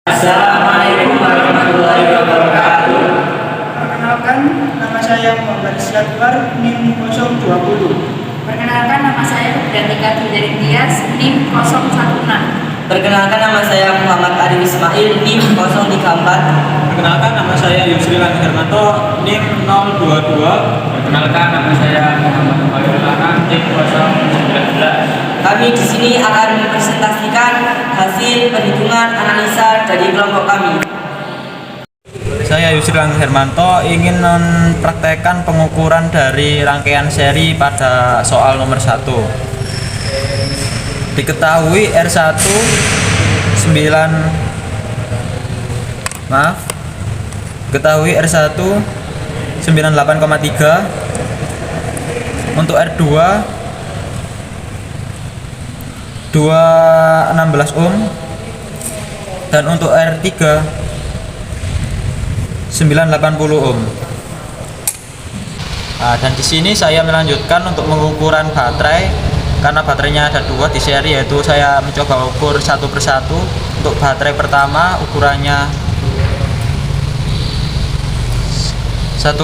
Assalamualaikum warahmatullahi wabarakatuh. Perkenalkan, nama saya Muhammad Syakbar, NIM 020. Perkenalkan, nama saya Febriantika Dwi Tias, NIM 016. Perkenalkan, nama saya Muhammad Arif Ismail, NIM 034. Perkenalkan, nama saya Yusri Hermanto, NIM 022. Perkenalkan, nama saya Muhammad Khalil Anan, NIM 019. Kami di sini akan mempresentasikan hasil perhitungan analisa dari kelompok kami. Saya Yusri Hermanto ingin mempraktekkan pengukuran dari rangkaian seri pada soal nomor 1. Diketahui R1 Diketahui R1 98,3, untuk R2 216 ohm, dan untuk R3 980 ohm. Dan di sini saya melanjutkan untuk pengukuran baterai karena baterainya ada dua di seri, yaitu saya mencoba ukur satu persatu. Untuk baterai pertama ukurannya 1,60.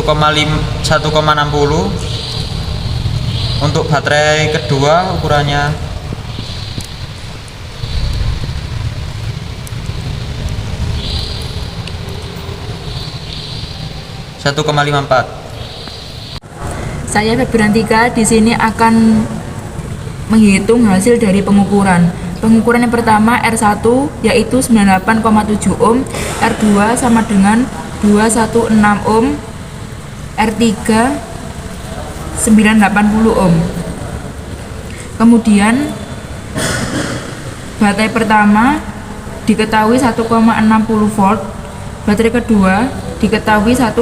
Untuk baterai kedua ukurannya 1,54. Saya Febriantika di sini akan menghitung hasil dari pengukuran. Pengukuran yang pertama R1 yaitu 98,7 ohm, R2 sama dengan 216 ohm, R3 980 ohm. Kemudian baterai pertama diketahui 1,60 volt, baterai kedua diketahui 1,54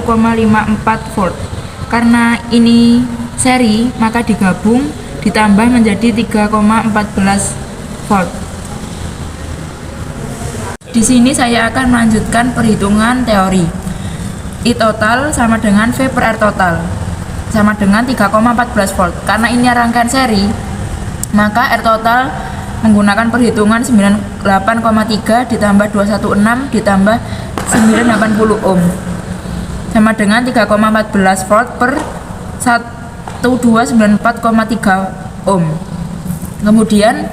volt. Karena ini seri, maka digabung ditambah menjadi 3,14 volt. Di sini saya akan melanjutkan perhitungan teori. I total sama dengan V per R total sama dengan 3,14 volt. Karena ini rangkaian seri, maka R total menggunakan perhitungan 98,3 ditambah 216 ditambah 980 ohm sama dengan 3,14 volt per 1294,3 ohm. Kemudian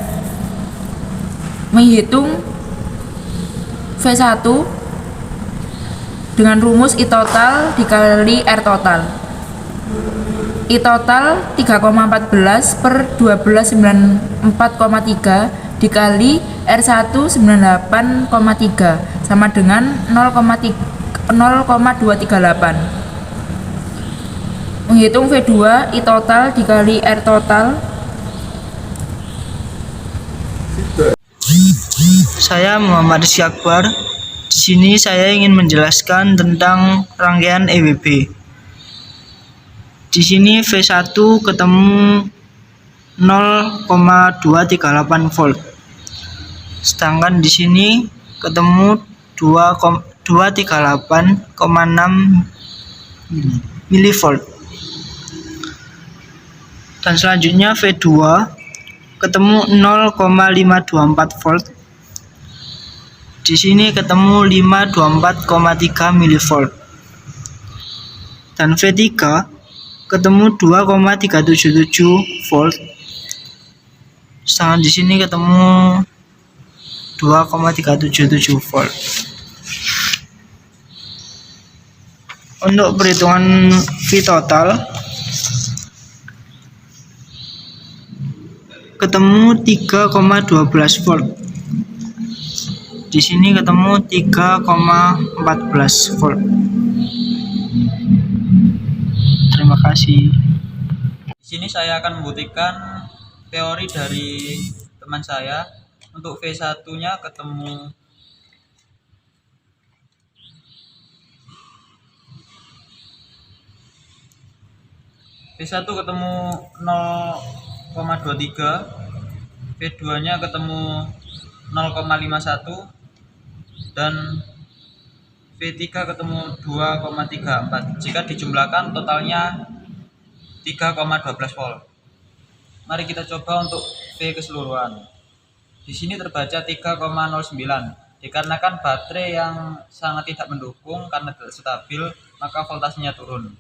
menghitung V1 dengan rumus I total dikali R total. I total 3,14 per 1294,3 dikali R1 98,3 sama dengan 0,238. Menghitung V2 I total dikali R total. Saya Muhammad Syakbar. Di sini saya ingin menjelaskan tentang rangkaian EWB. Di sini V1 ketemu 0,238 volt. Sedangkan di sini ketemu 238,6 milivolt. Dan selanjutnya V2 ketemu 0,524 volt. Di sini ketemu 524,3 milivolt. Dan V3 ketemu 2,377 volt. Sedangkan di sini ketemu 2,377 volt. Untuk perhitungan V total ketemu 3,12 volt. Di sini ketemu 3,14 volt. Terima kasih. Di sini saya akan membuktikan teori dari teman saya. Untuk V1-nya ketemu V1 ketemu 0,23, V2-nya ketemu 0,51, dan V3 ketemu 2,34. Jika dijumlahkan totalnya 3,12 volt. Mari kita coba untuk V keseluruhan. Di sini terbaca 3,09 Dikarenakan baterai yang sangat tidak mendukung karena tidak stabil, maka voltasenya turun.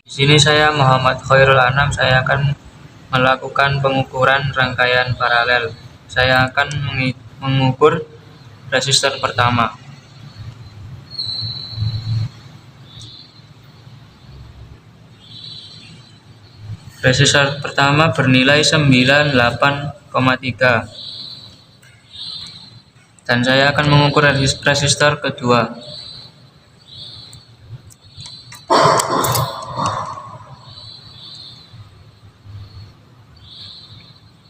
Di sini saya Muhammad Khairul Anam, saya akan melakukan pengukuran rangkaian paralel. Saya akan mengukur resistor pertama. Resistor pertama bernilai 98,3. Dan saya akan mengukur resistor kedua.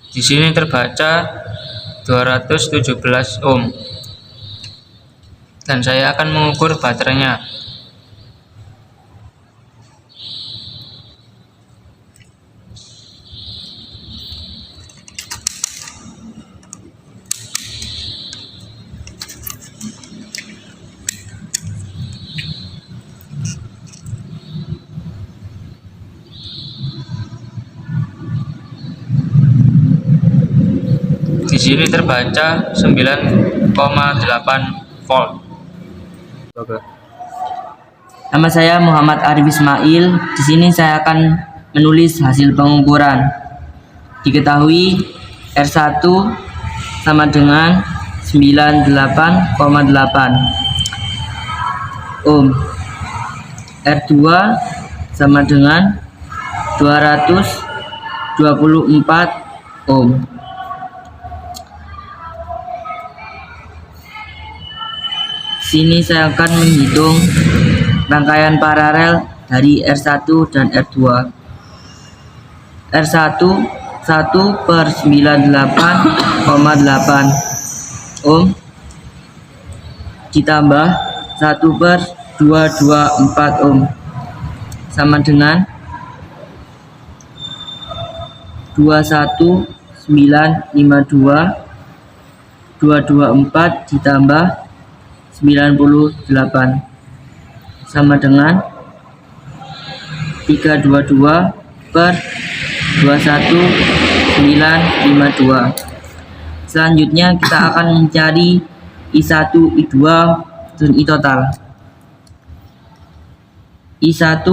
Di sini terbaca 217 ohm. Dan saya akan mengukur baterainya. Di sini terbaca 9,8 volt. Nama saya Muhammad Arif Ismail. Di sini saya akan menulis hasil pengukuran. Diketahui R1 sama dengan 98,8 ohm. R2 sama dengan 224 ohm. Sini saya akan menghitung rangkaian paralel dari R1 dan R2. R1 1/98,8 ohm ditambah 1/224 ohm sama dengan 21952 ditambah 98 sama dengan 322/21952. Selanjutnya kita akan mencari I1, I2 dan I total. I1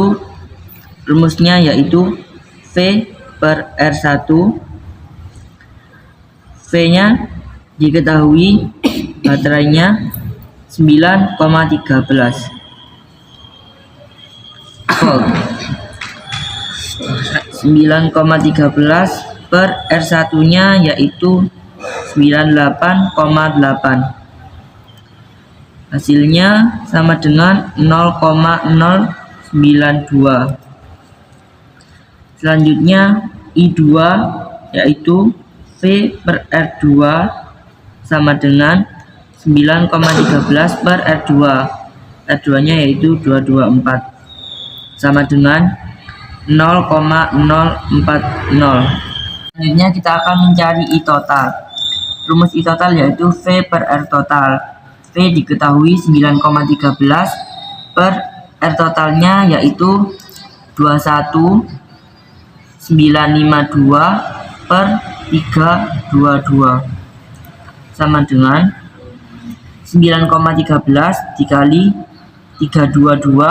rumusnya yaitu V/R1. V nya diketahui baterainya 9,13 volt. 9,13 per R1 nya yaitu 98,8. Hasilnya sama dengan 0,092. Selanjutnya I2 yaitu V/R2 sama dengan 9,13 per R2. R2 nya yaitu 224 sama dengan 0,040. Selanjutnya kita akan mencari I total. Rumus I total yaitu V/R total. V diketahui 9,13 per R totalnya yaitu 21952 per 322 sama dengan 9,13 dikali 322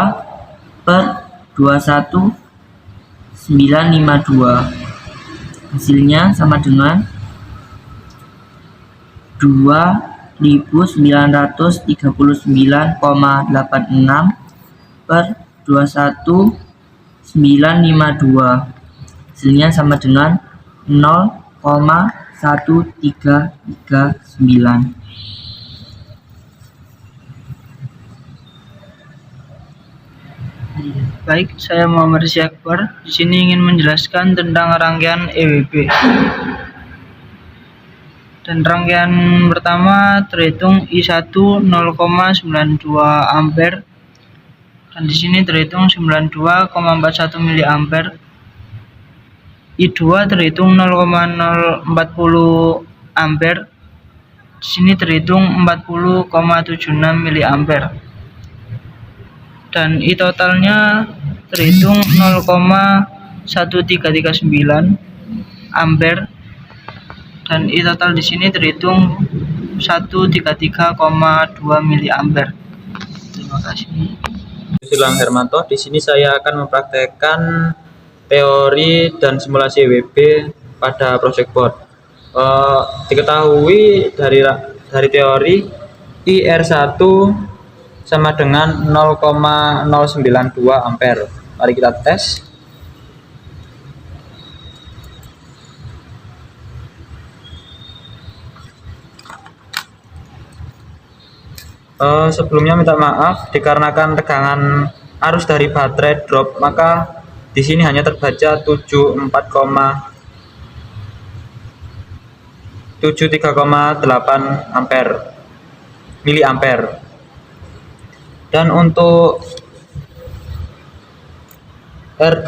per 21952. Hasilnya sama dengan 2939,86 per 21952. Hasilnya sama dengan 0,1339. Baik, saya Muhammad Rizky Akbar. Di sini ingin menjelaskan tentang rangkaian EWB. Dan rangkaian pertama terhitung I1 0,92 ampere. Dan di sini terhitung 92,41 mA. I2 terhitung 0,040 ampere. Di sini terhitung 40,76 mA. Dan I totalnya terhitung 0,1339 ampere. Dan I total di sini terhitung 133,2 mA. Terima kasih. Silang Hermanto. Di sini saya akan mempraktekkan teori dan simulasi WB pada project board. Diketahui dari teori IR1 sama dengan 0,092 ampere. Mari kita tes. Sebelumnya minta maaf dikarenakan tegangan arus dari baterai drop, maka di sini hanya terbaca 73,8 miliampere. Dan untuk R2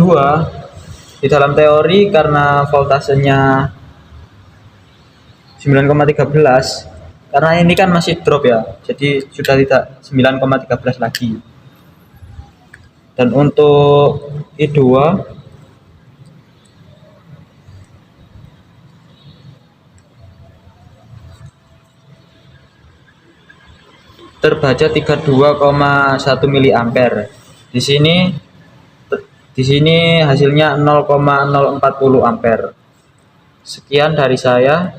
di dalam teori karena voltasenya 9,13, karena ini kan masih drop ya, jadi sudah tidak 9,13 lagi. Dan untuk I2 terbaca 32,1 miliampere. Di sini hasilnya 0,040 ampere. Sekian dari saya.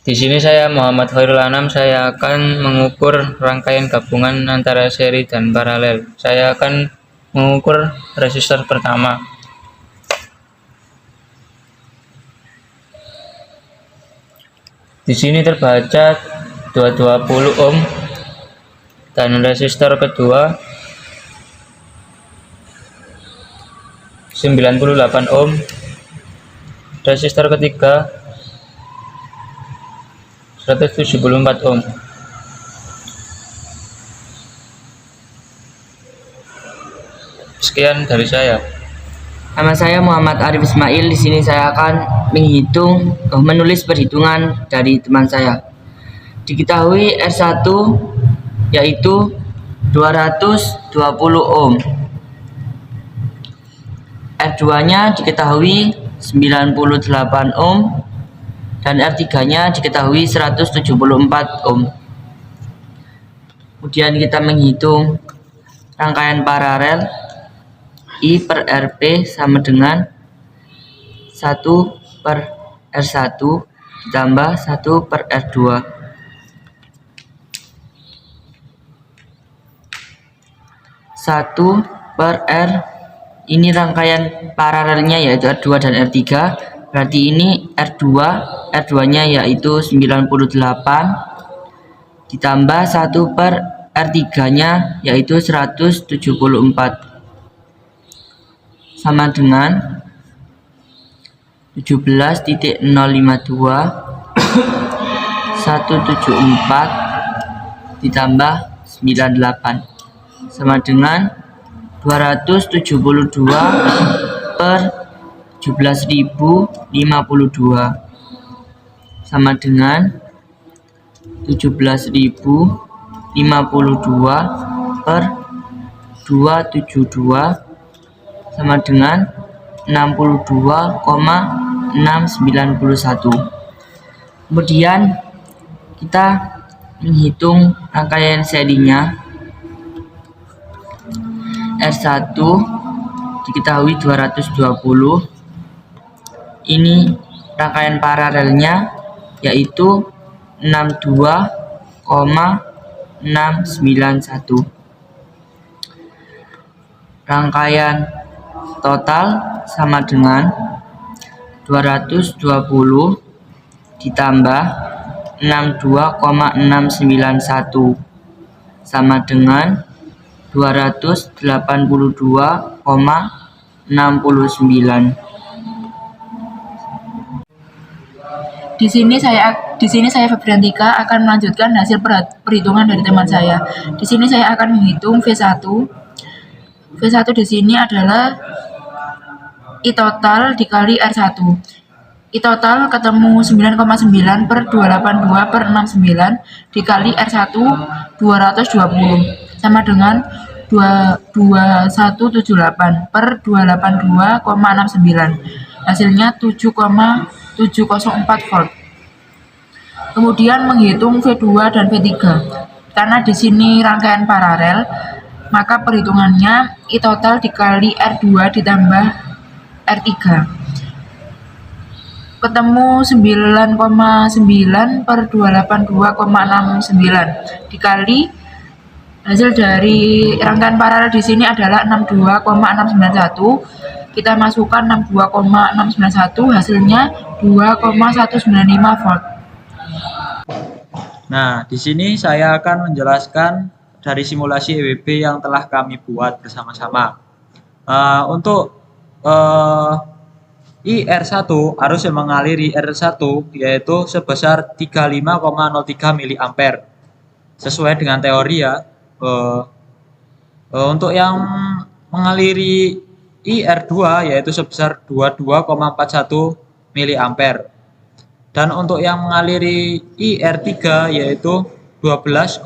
Di sini saya Muhammad Khairul Anam, saya akan mengukur rangkaian gabungan antara seri dan paralel. Saya akan mengukur resistor pertama. Di sini terbaca 220 ohm dan resistor kedua 98 ohm. Resistor ketiga 174 ohm. Sekian dari saya. Nama saya Muhammad Arif Ismail. Di sini saya akan menulis perhitungan dari teman saya. Diketahui R1 yaitu 220 ohm. R2-nya diketahui 98 ohm dan R3-nya diketahui 174 ohm. Kemudian kita menghitung rangkaian paralel. I per RP sama dengan 1 per R1 ditambah 1 per R2. 1 per R, ini rangkaian paralelnya yaitu R2 dan R3. Berarti ini R2-nya yaitu 98 ditambah 1 per R3-nya yaitu 174 sama dengan 17.052 174 ditambah 98 sama dengan 272 per 17.052 sama dengan 17.052 per 272 sama dengan 62,691. Kemudian kita menghitung rangkaian serinya. R1 diketahui 220. Ini rangkaian paralelnya yaitu 62,691. Rangkaian total sama dengan 220 ditambah 62,691 sama dengan 282,69. Di sini saya Febriantika akan melanjutkan hasil perhitungan dari teman saya. Di sini saya akan menghitung V1. V1 di sini adalah I total dikali R1. I total ketemu 9,9 per 282 per 69 dikali R1 220 sama dengan 2178 per 282,69. Hasilnya 7,704 volt. Kemudian menghitung V2 dan V3. Karena di sini rangkaian paralel, maka perhitungannya I total dikali R2 ditambah R3. Ketemu 9,9 per 282,69 dikali hasil dari rangkaian paralel di sini adalah 62,691. Kita masukkan 62,691, hasilnya 2,195 volt. Nah, di sini saya akan menjelaskan dari simulasi EWB yang telah kami buat bersama-sama. Untuk IR1 arus yang mengalir IR1 yaitu sebesar 35,03 mA. Sesuai dengan teori ya. Untuk yang mengaliri IR2 yaitu sebesar 22,41 mA. Dan untuk yang mengaliri IR3 yaitu 12,62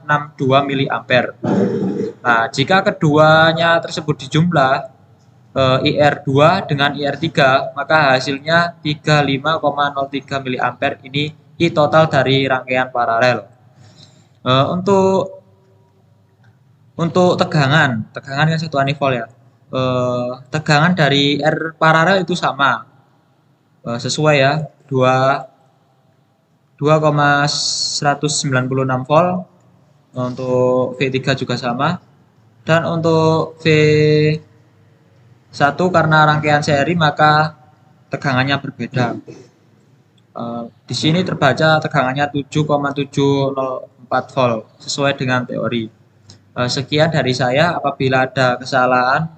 mA. Nah, jika keduanya tersebut dijumlah IR2 dengan IR3, maka hasilnya 35,03 mA. Ini I total dari rangkaian paralel. Untuk tegangan kan 1 volt ya. Tegangan dari R paralel itu sama. Sesuai ya, 2,196 volt. Untuk V3 juga sama. Dan untuk V1 karena rangkaian seri maka tegangannya berbeda. Di sini terbaca tegangannya 7,704 volt sesuai dengan teori. Sekian dari saya. Apabila ada kesalahan,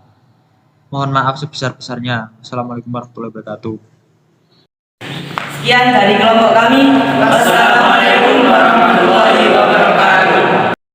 mohon maaf sebesar-besarnya. Assalamualaikum warahmatullahi wabarakatuh. Sekian dari kelompok kami. Wassalamualaikum warahmatullahi wabarakatuh.